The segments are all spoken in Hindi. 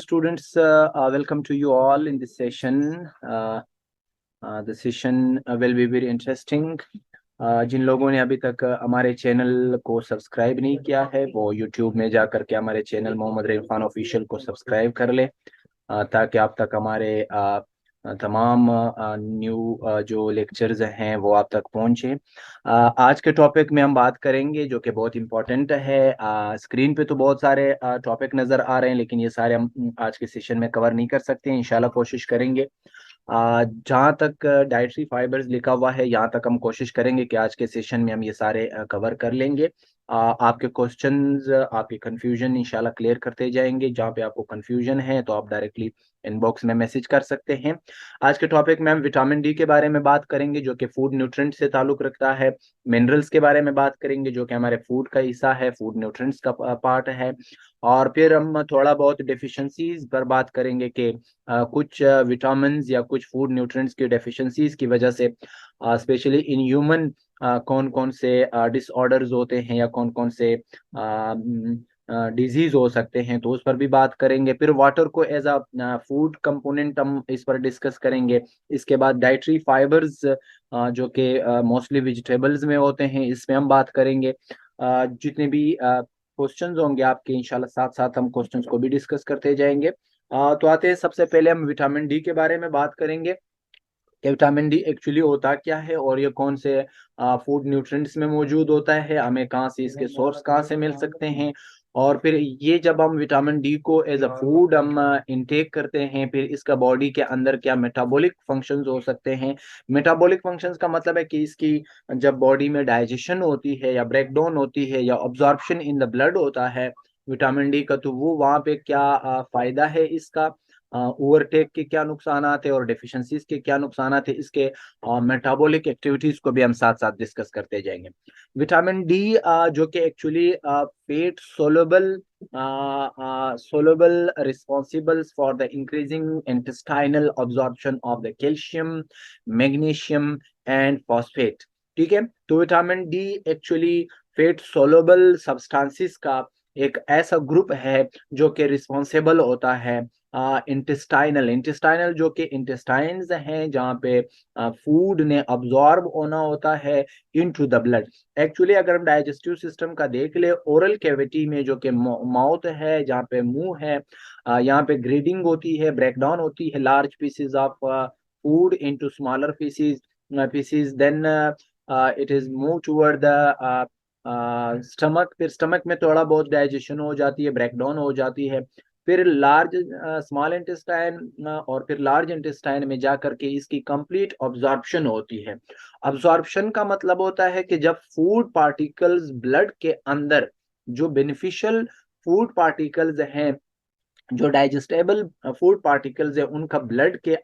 students, welcome to you all in this session. The session will be very interesting. जिन लोगों ने अभी तक हमारे चैनल को सब्सक्राइब नहीं किया है वो YouTube में जा करके हमारे चैनल मोहम्मद रहीम खान ऑफिशियल को सब्सक्राइब कर ले, ताकि आप तक हमारे तमाम न्यू जो लेक्चर्स हैं वो आप तक पहुंचे। आज के टॉपिक में हम बात करेंगे जो कि बहुत इम्पोर्टेंट है। स्क्रीन पे तो बहुत सारे टॉपिक नज़र आ रहे हैं, लेकिन ये सारे हम आज के सेशन में कवर नहीं कर सकते हैं। इंशाल्लाह कोशिश करेंगे। जहाँ तक डाइटरी फाइबर्स लिखा हुआ है यहाँ तक हम कोशिश करेंगे कि आज के सेशन में हम ये सारे कवर कर लेंगे। आपके क्वेश्चंस, आपके कंफ्यूजन इंशाल्लाह क्लियर करते जाएंगे। जहाँ पे आपको कंफ्यूजन है तो आप डायरेक्टली इनबॉक्स में मैसेज कर सकते हैं। आज के टॉपिक में हम विटामिन डी के बारे में बात करेंगे जो कि फूड न्यूट्रिएंट से ताल्लुक रखता है। मिनरल्स के बारे में बात करेंगे जो कि हमारे फूड का हिस्सा है, फूड न्यूट्रिएंट्स का पार्ट है। और फिर हम थोड़ा बहुत डेफिशिएंसीज पर बात करेंगे कि कुछ विटामिन या कुछ फूड न्यूट्रिएंट्स की डेफिशिएंसीज की वजह से स्पेशली इन ह्यूमन कौन कौन से डिसऑर्डर्स होते हैं या कौन कौन से डिजीज हो सकते हैं, तो उस पर भी बात करेंगे। फिर वाटर को एज अ फूड कंपोनेंट हम इस पर डिस्कस करेंगे। इसके बाद डाइटरी फाइबर्स जो कि मोस्टली वेजिटेबल्स में होते हैं, इसमें हम बात करेंगे। जितने भी क्वेश्चंस होंगे आपके इंशाल्लाह साथ साथ हम क्वेश्चंस को भी डिस्कस करते जाएंगे। तो आते हैं, सबसे पहले हम विटामिन डी के बारे में बात करेंगे कि विटामिन डी एक्चुअली होता क्या है और ये कौन से फूड न्यूट्रिएंट्स में मौजूद होता है, हमें कहाँ से इसके सोर्स कहाँ से मिल सकते हैं। और फिर ये जब हम विटामिन डी को एज अ फूड हम इनटेक करते हैं, फिर इसका बॉडी के अंदर क्या मेटाबॉलिक फंक्शंस हो सकते हैं। मेटाबॉलिक फंक्शंस का मतलब है कि इसकी जब बॉडी में डाइजेशन होती है या ब्रेकडाउन होती है या ऑब्जॉर्प्शन इन द ब्लड होता है विटामिन डी का, तो वो वहाँ पे क्या फायदा है इसका, ओवरटेक के क्या नुकसान है और डेफिशिएंसीज के क्या नुकसान है, इसके मेटाबॉलिक एक्टिविटीज को भी हम साथ साथ डिस्कस करते जाएंगे। विटामिन डी जो कि actually fat soluble responsible for the increasing intestinal absorption of the calcium, magnesium and phosphate. ठीक है, तो vitamin D actually fat soluble substances का एक ऐसा ग्रुप है जो कि रिस्पॉन्सिबल होता है इंटेस्टाइनल जो कि इंटेस्टाइन्स हैं जहाँ पे फूड ने अब्जॉर्ब होना होता है इनटू द ब्लड। एक्चुअली अगर हम डाइजेस्टिव सिस्टम का देख ले, ओरल कैविटी में जो कि माउथ है, जहाँ पे मुंह है, यहाँ पे ग्रेडिंग होती है, ब्रेकडाउन होती है large pieces of food into smaller pieces then it is move toward the stomach. फिर स्टमक में थोड़ा बहुत डाइजेशन हो जाती है, ब्रेकडाउन हो जाती है। फिर लार्ज स्मॉल इंटेस्टाइन और फिर लार्ज इंटेस्टाइन में जाकर के इसकी कंप्लीट ऑब्जॉर्प्शन होती है। ऑब्जॉर्प्शन का मतलब होता है कि जब फूड पार्टिकल्स ब्लड के अंदर, जो बेनिफिशियल फूड पार्टिकल्स हैं, जो डाइजेस्टेबल फूड पार्टिकल्स है, उनका ब्लड के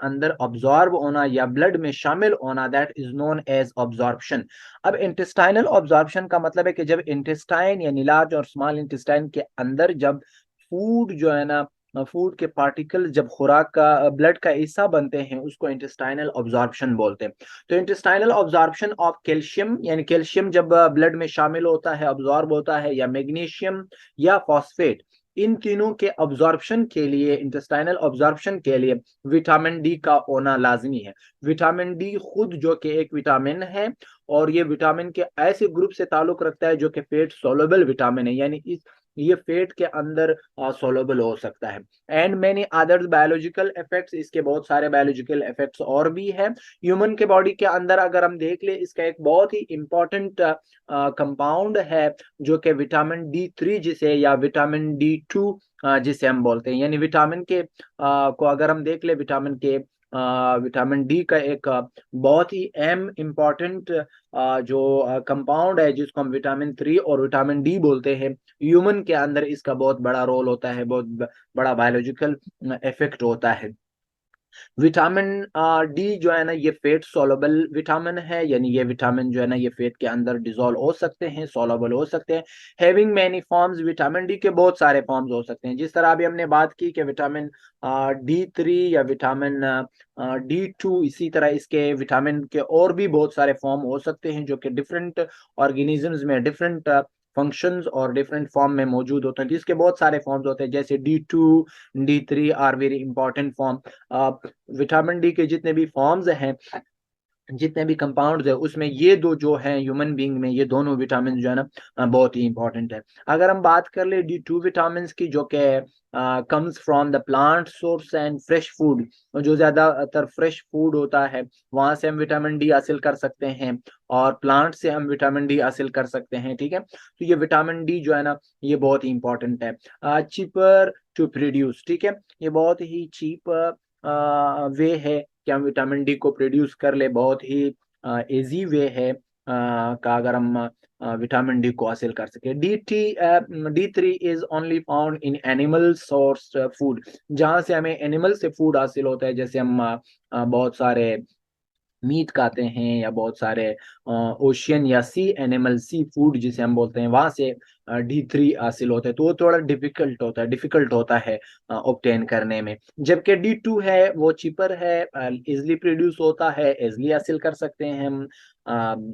अंदर ऑब्जॉर्ब होना या ब्लड में शामिल होना, that is known as absorption. अब इंटेस्टाइनल ऑब्जॉर्प्शन का मतलब है कि जब इंटेस्टाइन यानी लार्ज और स्मॉल इंटेस्टाइन के अंदर जब फूड जो है ना, फूड के पार्टिकल जब खुराक का ब्लड का हिस्सा बनते हैं, उसको इंटेस्टाइनल ऑब्जॉर्प्शन बोलते हैं। तो इंटेस्टाइनल ऑब्जॉर्प्शन ऑफ कैल्शियम, यानी कैल्शियम जब ब्लड में शामिल होता है, ऑब्जॉर्ब होता है, या मैग्नीशियम या फॉस्फेट, इन तीनों के ऑब्जॉर्प्शन के लिए, इंटेस्टाइनल ऑब्जॉर्प्शन के लिए विटामिन डी का होना लाजमी है। विटामिन डी खुद जो कि एक विटामिन है और ये विटामिन के ऐसे ग्रुप से ताल्लुक रखता है जो कि फेट सोलुबल विटामिन है, यानी ये फेट के अंदर सोलुबल हो सकता है। And many others biological effects, इसके बहुत सारे बायोलॉजिकल इफेक्ट्स और भी है ह्यूमन के बॉडी के अंदर। अगर हम देख ले, इसका एक बहुत ही इंपॉर्टेंट कंपाउंड है जो कि विटामिन डी 3 जिसे, या विटामिन डी 2 जिसे हम बोलते हैं, यानी विटामिन के को अगर हम देख ले, विटामिन डी का एक बहुत ही अहम इम्पॉर्टेंट जो कंपाउंड है जिसको हम विटामिन 3 और विटामिन डी बोलते हैं, ह्यूमन के अंदर इसका बहुत बड़ा रोल होता है, बहुत बड़ा बायोलॉजिकल इफेक्ट होता है। विटामिन डी जो है ना, ये फेट सोलुबल विटामिन है, यानी ये विटामिन जो है ना, ये फेट के अंदर डिसॉल्व हो सकते हैं, सोलुबल हो सकते हैं। Having many forms, vitamin D के बहुत सारे फॉर्म्स हो सकते हैं। जिस तरह अभी हमने बात की कि विटामिन डी 3 या विटामिन डी 2, इसी तरह इसके विटामिन के और भी बहुत सारे फॉर्म हो सकते हैं जो कि डिफरेंट ऑर्गेनिजम्स में, डिफरेंट फंक्शंस और डिफरेंट फॉर्म में मौजूद होते हैं, जिसके बहुत सारे फॉर्म्स होते हैं, जैसे D2, D3 are very important form. Vitamin D के जितने भी फॉर्म्स हैं, जितने भी कंपाउंड्स है, उसमें ये दो जो हैं ह्यूमन बीइंग में, ये दोनों विटामिन जो है ना बहुत ही इंपॉर्टेंट है। अगर हम बात कर ले D2 विटामिन की, जो कि comes from the plant source and fresh food, जो ज्यादातर फ्रेश फूड होता है वहां से हम विटामिन डी हासिल कर सकते हैं, और प्लांट से हम विटामिन डी हासिल कर सकते हैं। ठीक है, तो ये विटामिन डी जो है ना ये बहुत ही इंपॉर्टेंट है। चीपर टू प्रोड्यूस, ठीक है, ये बहुत ही चीप वे है कि हम विटामिन डी को प्रोड्यूस कर ले, बहुत ही इजी वे है का अगर हम विटामिन डी को हासिल कर सके। D3 is only found in animal source food, जहां से हमें एनिमल से फूड हासिल होता है, जैसे हम बहुत सारे मीट खाते हैं, या बहुत सारे ओशियन या सी एनिमल, सी फूड जिसे हम बोलते हैं, वहां से D3 हासिल होता है, तो वो थोड़ा डिफिकल्ट होता है ऑब्टेन करने में। जबकि D2 है वो चीपर है, इजिली प्रोड्यूस होता है, इजिली हासिल कर सकते हैं हम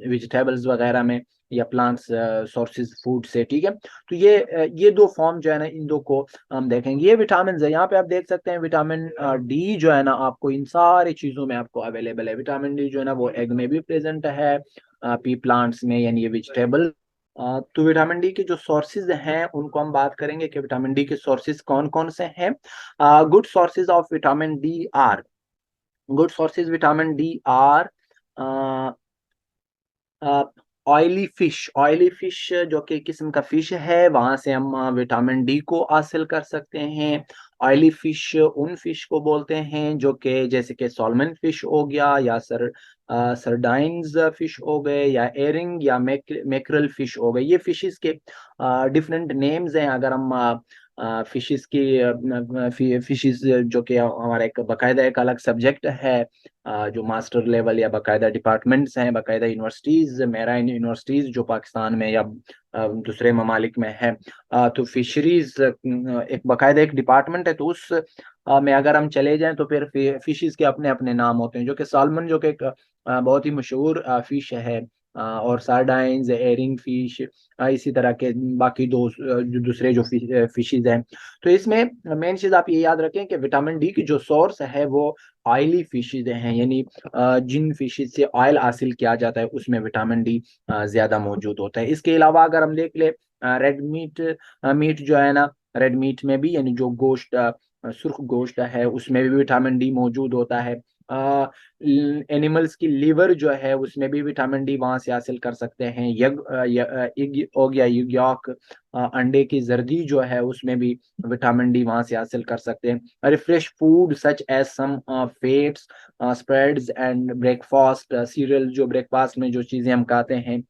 वेजिटेबल्स वगैरह में या प्लांट्स सोर्सेज फूड से। ठीक है, तो ये दो फॉर्म जो है ना, इन दो को हम देखेंगे। ये विटामिन है, यहाँ पे आप देख सकते हैं विटामिन डी जो है ना आपको इन सारी चीजों में आपको अवेलेबल है। विटामिन डी जो है ना वो एग में भी प्रेजेंट है, पी प्लांट्स में, यानी ये वेजिटेबल। तो विटामिन डी के जो सोर्सेज हैं उनको हम बात करेंगे कि विटामिन डी के सोर्सेज कौन कौन से हैं। Good sources of vitamin D R, good sources vitamin D R oily fish जो कि किस्म का फिश है, वहां से हम विटामिन डी को हासिल कर सकते हैं। ऑयली फिश उन फिश को बोलते हैं जो कि जैसे कि सॉल्मन फिश हो गया, या सरडाइन्स फिश हो गए, या एरिंग या मैकरल फिश हो गए। ये फिशेस के डिफरेंट नेम्स हैं। अगर हम फिशेस की फिशेस जो कि हमारा एक बाकायदा एक अलग सब्जेक्ट है, जो मास्टर लेवल या बाकायदा डिपार्टमेंट्स हैं, बाकायदा यूनिवर्सिटीज, मेराइन यूनिवर्सिटीज जो पाकिस्तान में या दूसरे ममालिक में है, तो फिशरीज एक बाकायदा एक डिपार्टमेंट है। तो उस में अगर हम चले जाएं तो फिर फिशेस के अपने अपने नाम होते हैं, जो कि सालमन जो कि एक बहुत ही मशहूर फिश है, और सार्डाइंस, एरिंग फिश, इसी तरह के बाकी दो जो दूसरे जो फिशेज हैं। तो इसमें मेन चीज आप ये याद रखें कि विटामिन डी की जो सोर्स है वो ऑयली फिशेज हैं, यानी जिन फिशेज से ऑयल हासिल किया जाता है उसमें विटामिन डी ज्यादा मौजूद होता है। इसके अलावा अगर हम देख ले रेड मीट जो है ना, रेड मीट में भी, यानी जो गोश्त सुर्ख गोश्त है, उसमें भी विटामिन डी मौजूद होता है। एनिमल्स की लिवर जो है उसमें भी विटामिन डी वहां से हासिल कर सकते हैं। एग हो गया, यॉक, अंडे की जर्दी जो है उसमें भी विटामिन डी वहां से हासिल कर सकते हैं। Refresh food such as some fats, spreads and breakfast cereal, जो ब्रेकफास्ट में जो चीजें हम खाते हैं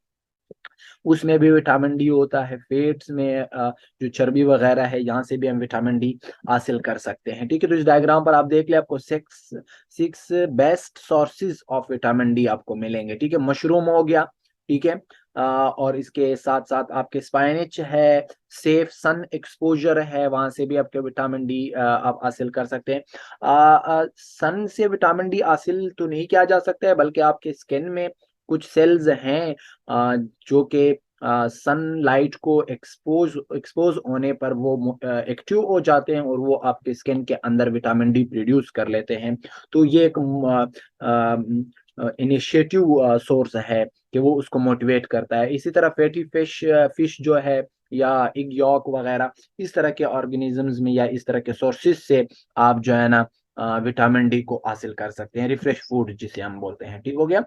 उसमें भी विटामिन डी होता है। फेट्स में जो चर्बी वगैरह है, यहाँ से भी हम विटामिन डी हासिल कर सकते हैं। ठीक है, तो इस डायग्राम पर आप देख ले, आपको six best sources of vitamin D आपको मिलेंगे। ठीक है, मशरूम हो गया, ठीक है, और इसके साथ साथ आपके स्पाइनिच है, सेफ सन एक्सपोजर है, वहां से भी आपके विटामिन डी आप हासिल कर सकते हैं। सन से विटामिन डी हासिल तो नहीं किया जा सकता है, बल्कि आपके स्किन में कुछ सेल्स हैं जो कि सनलाइट को एक्सपोज होने पर वो एक्टिव हो जाते हैं, और वो आपके स्किन के अंदर विटामिन डी प्रोड्यूस कर लेते हैं। तो ये एक इनिशिएटिव सोर्स है कि वो उसको मोटिवेट करता है। इसी तरह फैटी फिश जो है, या एग यॉक वगैरह, इस तरह के ऑर्गेनिजम्स में या इस तरह के सोर्सेज से आप जो है ना विटामिन डी को हासिल कर सकते हैं, रिफ्रेश फूड जिसे हम बोलते हैं। ठीक हो गया।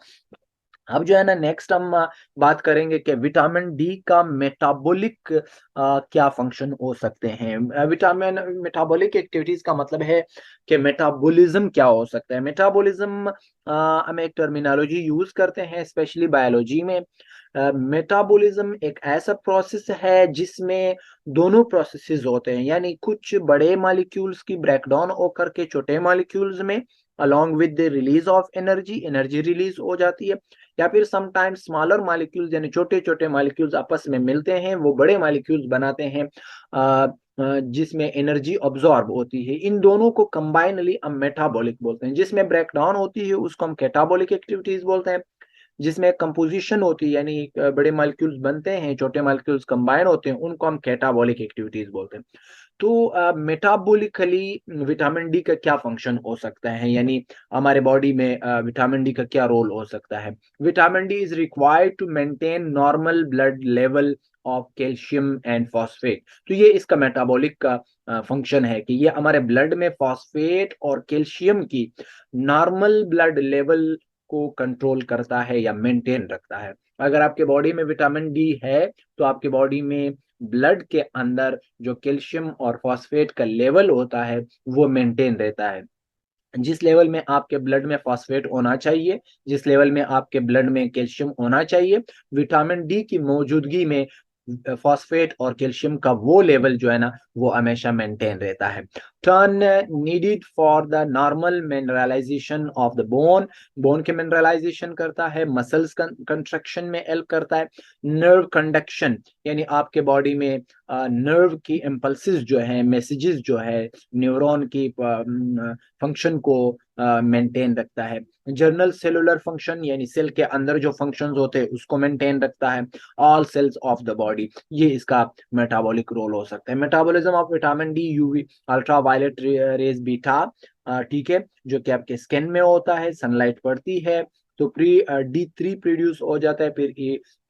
अब जो है ना नेक्स्ट हम बात करेंगे कि विटामिन डी का मेटाबॉलिक क्या फंक्शन हो सकते हैं। विटामिन मेटाबॉलिक एक्टिविटीज का मतलब है कि मेटाबॉलिज्म क्या हो सकता है। मेटाबॉलिज्म हम एक टर्मिनोलॉजी यूज करते हैं स्पेशली बायोलॉजी में। मेटाबॉलिज्म एक ऐसा प्रोसेस है जिसमें दोनों प्रोसेसेस होते हैं, यानी कुछ बड़े मॉलिक्यूल्स की ब्रेकडाउन होकर के छोटे मॉलिक्यूल्स में along with the release of energy release हो जाती है, या फिर समटाइम्स स्मॉलर मॉलिक्यूल्स यानी छोटे छोटे मॉलिक्यूल्स आपस में मिलते हैं, वो बड़े मॉलिक्यूल्स बनाते हैं जिसमें एनर्जी ऑब्जॉर्ब होती है। इन दोनों को कंबाइनली हम मेटाबॉलिक बोलते हैं। जिसमें ब्रेकडाउन होती है उसको हम कैटाबॉलिक एक्टिविटीज बोलते हैं। जिसमें कंपोजिशन होती है, यानी बड़े मॉलिक्यूल्स बनते हैं, छोटे मॉलिक्यूल्स कंबाइन होते हैं, उनको हम कैटाबॉलिक एक्टिविटीज बोलते हैं। तो मेटाबॉलिकली विटामिन डी का क्या फंक्शन हो सकता है, यानी हमारे बॉडी में विटामिन डी का क्या रोल हो सकता है। Vitamin D is required to maintain normal blood level of calcium and phosphate. तो ये इसका मेटाबॉलिक का फंक्शन है कि ये हमारे ब्लड में फॉस्फेट और कैल्शियम की नॉर्मल ब्लड लेवल को कंट्रोल करता है या मेंटेन रखता है। अगर आपके बॉडी में विटामिन डी है तो आपके बॉडी में ब्लड के अंदर जो कैल्शियम और फॉस्फेट का लेवल होता है वो मेंटेन रहता है। जिस लेवल में आपके ब्लड में फॉस्फेट होना चाहिए, जिस लेवल में आपके ब्लड में कैल्शियम होना चाहिए, विटामिन डी की मौजूदगी में फॉस्फेट और कैल्शियम का वो लेवल जो है ना वो हमेशा मेंटेन रहता है। Turn needed for the normal mineralisation of the bone, bone के मिनरलाइजेशन करता है, मसल्स कंस्ट्रक्शन में हेल्प करता है, नर्व कंडक्शन यानी आपके बॉडी में नर्व की इम्पल्सिस जो है, मैसेजेस जो है, न्यूरॉन की फंक्शन को मेंटेन रखता है, जर्नल सेलुलर फंक्शन यानी सेल के अंदर जो फंक्शंस होते हैं उसको मेंटेन रखता है, all cells of the body, ये इसका मेटाबॉलिक रोल हो सकता है। Metabolism of vitamin D, UV ultraviolet rays beta, ठीक है, जो कि आपके स्किन में होता है, सनलाइट पड़ती है तो प्री डी3 प्रोड्यूस हो जाता है, फिर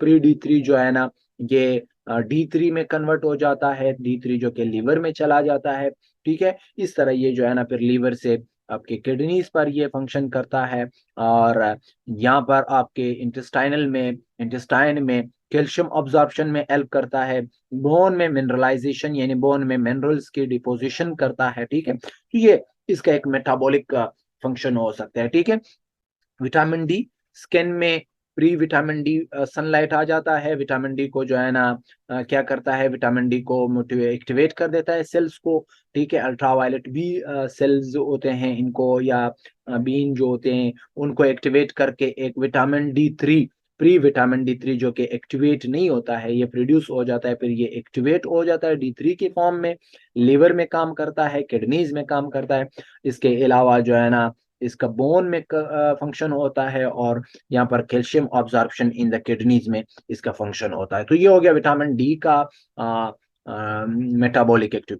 प्री डी3 जो है ना ये डी3 में कन्वर्ट हो जाता है, डी3 जो कि लीवर में चला जाता है, ठीक है। इस तरह ये जो है ना फिर लीवर से आपके किडनीज पर ये फंक्शन करता है, और यहाँ पर आपके इंटेस्टाइन में कैल्शियम ऑब्जॉर्प्शन में हेल्प करता है, बोन में मिनरलाइजेशन यानी बोन में मिनरल्स की डिपोजिशन करता है, ठीक है। तो ये इसका एक मेटाबॉलिक फंक्शन हो सकता है, ठीक है। विटामिन डी स्किन में प्री विटामिन डी सनलाइट आ जाता है, विटामिन डी को जो है ना क्या करता है, विटामिन डी को मोटिवेट एक्टिवेट कर देता है सेल्स को, ठीक है। अल्ट्रावायलेट बी सेल्स होते हैं इनको, या बीन जो होते हैं उनको एक्टिवेट करके एक vitamin D 3, pre vitamin D 3 जो कि एक्टिवेट नहीं होता है ये प्रोड्यूस हो जाता है, फिर ये एक्टिवेट हो जाता है डी3 के फॉर्म में, लिवर में काम करता है, किडनीज में काम करता है। इसके अलावा जो है ना इसका बोन में फंक्शन होता है, और यहाँ पर calcium absorption in the kidneys में इसका फंक्शन होता है। तो ये हो गया विटामिन डी का मेटाबॉलिक एक्टिविटी।